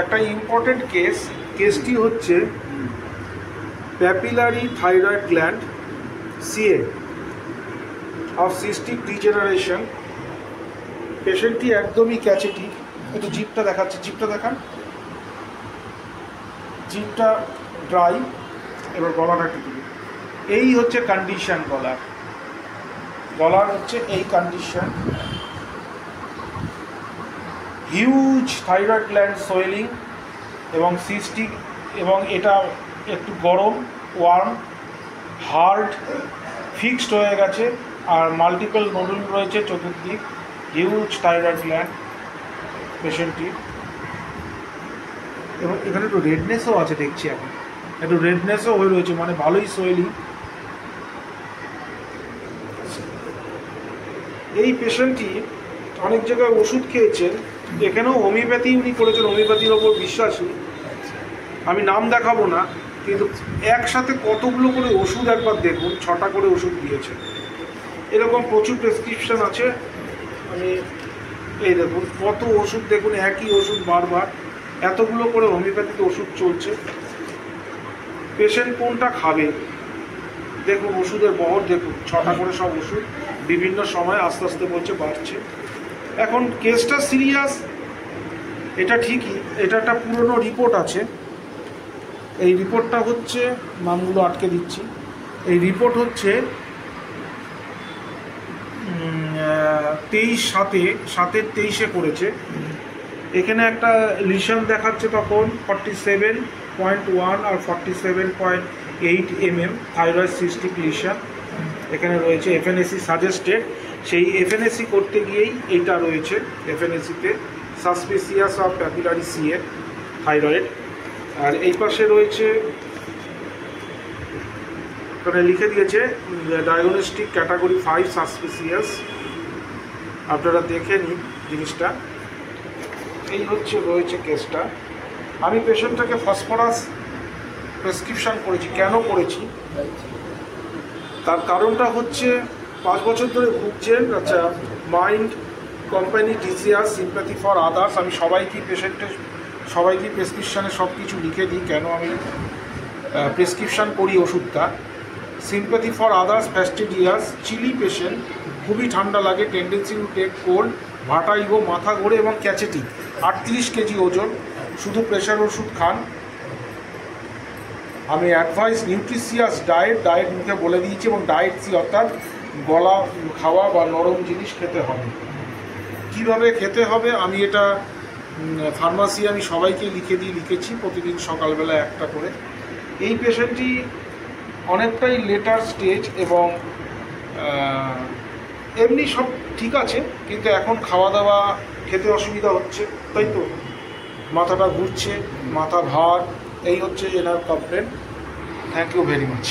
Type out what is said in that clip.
একটা ইম্পর্টেন্ট কেসটি হচ্ছে papillary thyroid gland CA of cystic degeneration. পেশেন্টটি একদমই ক্যাচেটিক। একটু জিভটা দেখাচ্ছে, জিভটা দেখান, জিভটা ড্রাই। এবার গলাটা একটু দিবি। এই হচ্ছে কন্ডিশন গলার হচ্ছে এই condition. Huge thyroid gland swelling এবং সিস্টিক, এবং এটা একটু গরম, ওয়ার্ম, হার্ড, ফিক্সড হয়ে গেছে, আর মাল্টিপল নোডুল রয়েছে চতুর্দিক। হিউজ থাইরয়েড গ্ল্যান্ড পেশেন্টটির। এবং এখানে একটু রেডনেসও আছে দেখছি, এখন একটু রেডনেসও হয়ে রয়েছে, মানে ভালোই সোয়েলিং। এই পেশেন্টটি অনেক জায়গায় ওষুধ খেয়েছেন, এখানেও হোমিওপ্যাথি উনি করেছেন, হোমিওপ্যাথির ওপর বিশ্বাসী। আমি নাম দেখাবো না, কিন্তু একসাথে কতগুলো করে ওষুধ একবার দেখুন, 6টা করে ওষুধ দিয়েছে। এরকম প্রচুর প্রেসক্রিপশন আছে। আমি এই দেখুন কত ওষুধ, দেখুন একই ওষুধ বারবার, এতগুলো করে হোমিওপ্যাথিতে ওষুধ চলছে। পেশেন্ট কোনটা খাবে দেখুন, ওষুধের বহর দেখুন, 6টা করে সব ওষুধ, বিভিন্ন সময় আস্তে আস্তে বলছে বাড়ছে। এখন কেসটা সিরিয়াস, এটা ঠিকই। এটা একটা পুরনো রিপোর্ট আছে। এই রিপোর্টটা হচ্ছে, নামগুলো আটকে দিচ্ছি, এই রিপোর্ট হচ্ছে 23/7/23 করেছে। এখানে একটা লিশন দেখাচ্ছে তখন 47.1 আর 47.8 mm থাইরয়েড সিস্টিক লিশন এখানে রয়েছে। এফএনএসি সাজেস্টেড, সেই এফএনএসি করতে গিয়েই এইটা রয়েছে। এফএনএসিতে suspicious of papillary CA thyroid. আর এই পাশে রয়েছে, এখানে লিখে দিয়েছে ডায়াগনস্টিক ক্যাটাগরি 5 সাসপিসিয়াস। আপনারা দেখে নিন জিনিসটা। এই হচ্ছে রয়েছে কেসটা। আমি পেশেন্টটাকে ফসফরাস প্রেসক্রিপশান করেছি। কেন করেছি তার কারণটা হচ্ছে, 5 বছর ধরে ভুগছেন। আচ্ছা, mind, company, desirous, sympathy for others. আমি সবাইকে প্রেসক্রিপশানে সব কিছু লিখে দিই, কেন আমি প্রেসক্রিপশান করি ওষুধটা। Sympathy for others, fastidious, chilly patient, খুবই ঠান্ডা লাগে, tendency to take cold, vertigo, মাথা ঘোরে এবং ক্যাচেটিক, 38 কেজি ওজন, শুধু প্রেশার ওষুধ খান। আমি অ্যাডভাইস নিউট্রিশিয়াস ডায়েট মুখে বলে দিয়েছি, এবং ডায়েট সি অর্থাৎ গলা খাওয়া বা নরম জিনিস খেতে হবে। কিভাবে খেতে হবে আমি এটা ফার্মাসি আমি সবাইকে লিখেছি প্রতিদিন সকালবেলা একটা করে। এই পেশেন্টটি অনেকটাই লেটার স্টেজ, এবং এমনি সব ঠিক আছে, কিন্তু এখন খাওয়া দাওয়া খেতে অসুবিধা হচ্ছে, তাই তো মাথাটা ঘুরছে, মাথা ভার, এই হচ্ছে এনার complain. Thank you very much.